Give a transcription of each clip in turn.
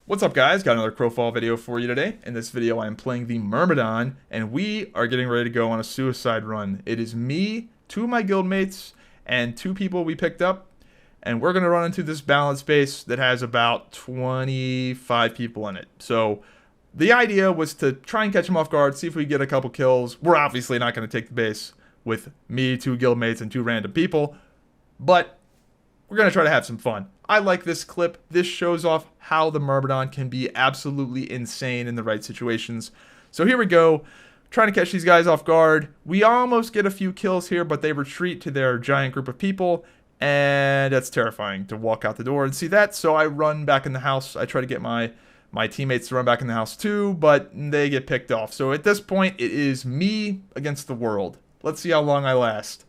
What's up, guys? Got another Crowfall video for you today. In this video, I'm playing the Myrmidon, and we are getting ready to go on a suicide run. It is me, two of my guildmates, and two people we picked up, and we're going to run into this balance base that has about 25 people in it. So the idea was to try and catch them off guard, see if we get a couple kills. We're obviously not going to take the base with me, two guildmates, and two random people, but we're going to try to have some fun. I like this clip. This shows off how the Myrmidon can be absolutely insane in the right situations. So here we go, trying to catch these guys off guard. We almost get a few kills here, but they retreat to their giant group of people, and that's terrifying to walk out the door and see that. So I run back in the house. I try to get my teammates to run back in the house too, but they get picked off. So at this point, it is me against the world. Let's see how long I last.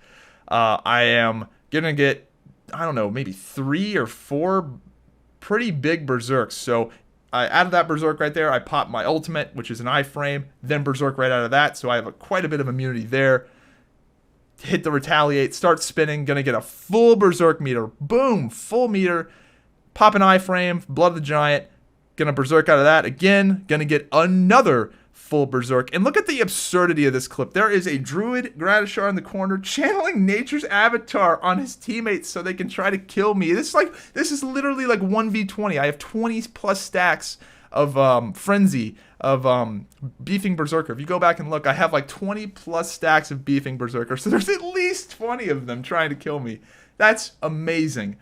I am gonna get, I don't know, maybe 3 or 4 pretty big berserks. So out of that berserk right there, I pop my ultimate, which is an iframe, then berserk right out of that. So I have quite a bit of immunity there. Hit the retaliate, start spinning, gonna get a full berserk meter. Boom, full meter. Pop an iframe, blood of the giant. Gonna berserk out of that again. Gonna get another full berserk. And look at the absurdity of this clip. There is a druid Gratishar in the corner channeling nature's avatar on his teammates so they can try to kill me. This is literally like 1v20. I have 20 plus stacks of frenzy of beefing berserker. If you go back and look, I have like 20 plus stacks of beefing berserker. So there's at least 20 of them trying to kill me. That's amazing.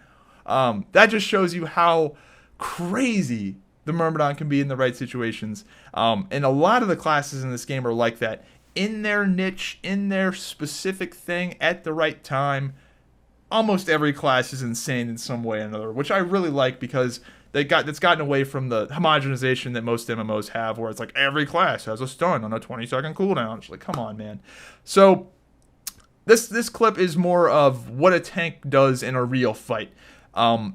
That just shows you how crazy the Myrmidon can be in the right situations. And a lot of the classes in this game are like that. In their niche, in their specific thing, at the right time. Almost every class is insane in some way or another, which I really like because it's gotten away from the homogenization that most MMOs have, where it's like every class has a stun on a 20-second cooldown. It's like, come on, man. So this clip is more of what a tank does in a real fight.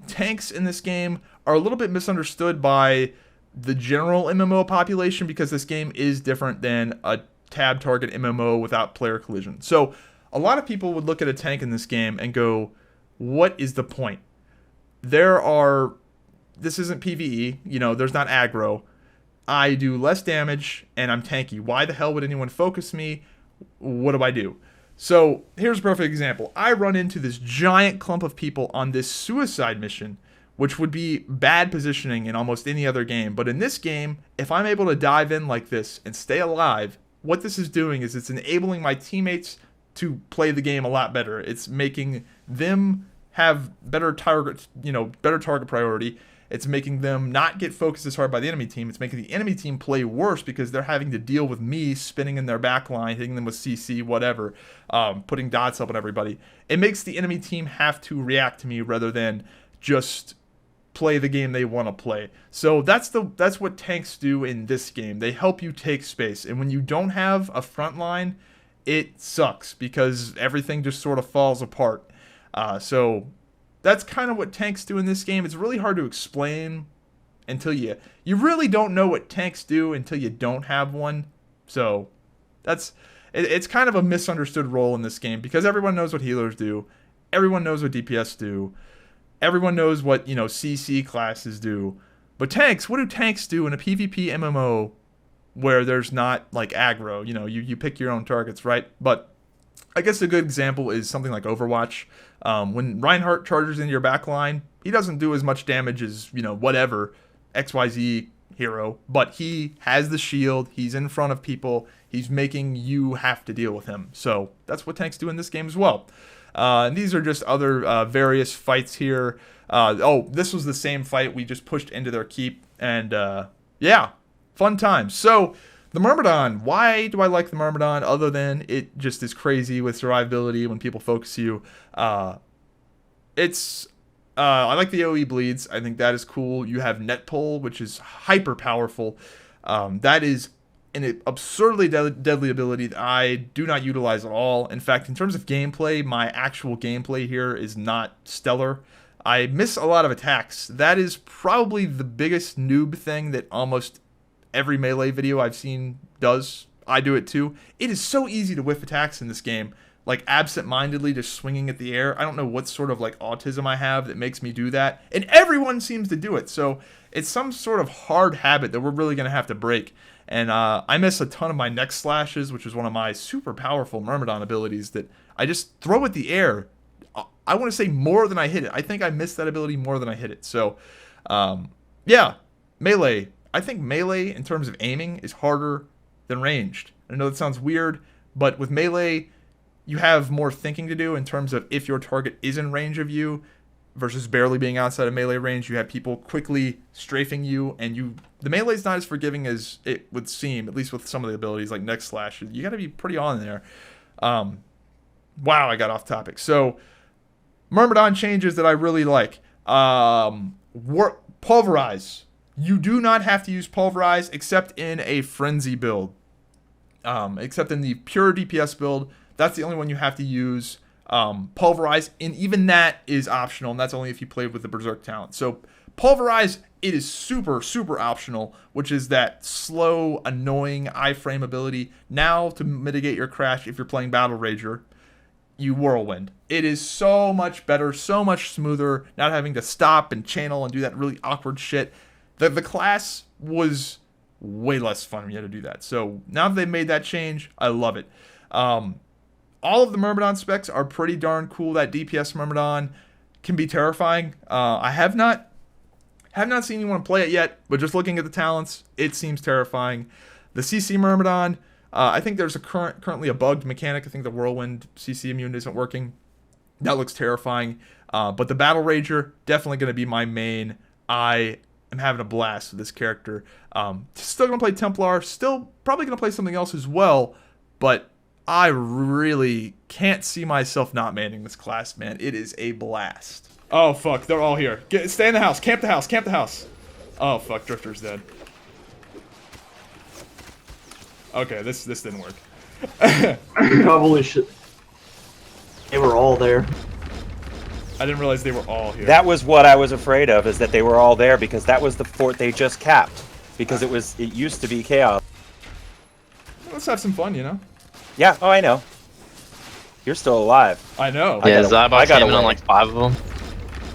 Tanks in this game are a little bit misunderstood by the general MMO population because this game is different than a tab target MMO without player collision. So a lot of people would look at a tank in this game and go, what is the point? This isn't PvE, there's not aggro. I do less damage and I'm tanky. Why the hell would anyone focus me? What do I do? So here's a perfect example. I run into this giant clump of people on this suicide mission, which would be bad positioning in almost any other game. But in this game, if I'm able to dive in like this and stay alive, what this is doing is it's enabling my teammates to play the game a lot better. It's making them have better target priority. It's making them not get focused as hard by the enemy team. It's making the enemy team play worse because they're having to deal with me spinning in their back line, hitting them with CC, whatever, putting dots up on everybody. It makes the enemy team have to react to me rather than just play the game they want to play. So that's what tanks do in this game. They help you take space. And when you don't have a front line, it sucks because everything just sort of falls apart. So that's kind of what tanks do in this game. It's really hard to explain until you really don't know what tanks do until you don't have one. So it's kind of a misunderstood role in this game because everyone knows what healers do. Everyone knows what DPS do. Everyone knows what, CC classes do. But tanks, what do tanks do in a PvP MMO where there's not like aggro? You pick your own targets, right? But I guess a good example is something like Overwatch. When Reinhardt charges into your backline, he doesn't do as much damage as, whatever XYZ hero, but he has the shield, he's in front of people, he's making you have to deal with him. So that's what tanks do in this game as well. And these are just other various fights here. This was the same fight. We just pushed into their keep, and yeah, fun times. So the Myrmidon, why do I like the Myrmidon other than it just is crazy with survivability when people focus you? I like the AoE bleeds. I think that is cool. You have net pull, which is hyper powerful. That is an absurdly deadly ability that I do not utilize at all. In fact, in terms of gameplay, my actual gameplay here is not stellar. I miss a lot of attacks. That is probably the biggest noob thing that almost every melee video I've seen does. I do it too. It is so easy to whiff attacks in this game. like absent-mindedly just swinging at the air. I don't know what sort of like autism I have that makes me do that, and everyone seems to do it. So it's some sort of hard habit that we're really gonna have to break. And I miss a ton of my neck slashes, which is one of my super powerful Myrmidon abilities that I just throw at the air. I want to say more than I hit it. I think I missed that ability more than I hit it. So yeah, melee. I think melee in terms of aiming is harder than ranged. I know that sounds weird, but with melee, you have more thinking to do in terms of if your target is in range of you versus barely being outside of melee range. You have people quickly strafing you, and the melee's not as forgiving as it would seem, at least with some of the abilities like neck slash. You got to be pretty on there. Wow, I got off topic. So Myrmidon changes that I really like. Pulverize. You do not have to use Pulverize except in a Frenzy build. Except in the pure DPS build. That's the only one you have to use Pulverize, and even that is optional, and that's only if you played with the Berserk talent. So Pulverize, it is super, super optional, which is that slow, annoying iframe ability. Now, to mitigate your crash, if you're playing Battle Rager, you Whirlwind. It is so much better, so much smoother, not having to stop and channel and do that really awkward shit. The class was way less fun when you had to do that. So now that they've made that change, I love it. All of the Myrmidon specs are pretty darn cool. That DPS Myrmidon can be terrifying. I have not seen anyone play it yet, but just looking at the talents, it seems terrifying. The CC Myrmidon, I think there's currently a bugged mechanic. I think the Whirlwind CC immune isn't working. That looks terrifying. But the Battle Rager, definitely going to be my main. I am having a blast with this character. Still going to play Templar. Still probably going to play something else as well. But I really can't see myself not manning this class, man. It is a blast. Oh, fuck. They're all here. Stay in the house. Camp the house. Camp the house. Oh, fuck. Drifter's dead. Okay, this didn't work. Probably should. They were all there. I didn't realize they were all here. That was what I was afraid of, is that they were all there, because that was the fort they just capped. Because it used to be chaos. Let's have some fun, you know? Yeah, oh, I know. You're still alive. I know. Yeah, Zybot came in on like 5 of them.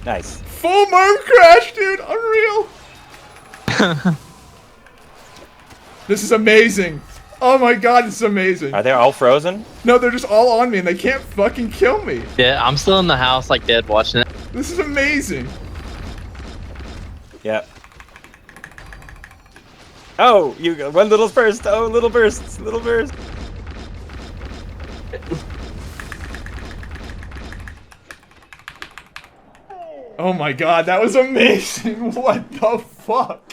Nice. Full Myrm crash, dude! Unreal! This is amazing. Oh my god, this is amazing. Are they all frozen? No, they're just all on me and they can't fucking kill me. Yeah, I'm still in the house like dead watching it. This is amazing. Yeah. Oh, you got one little burst. Oh, little burst. Little burst. Oh my god, that was amazing. What the fuck?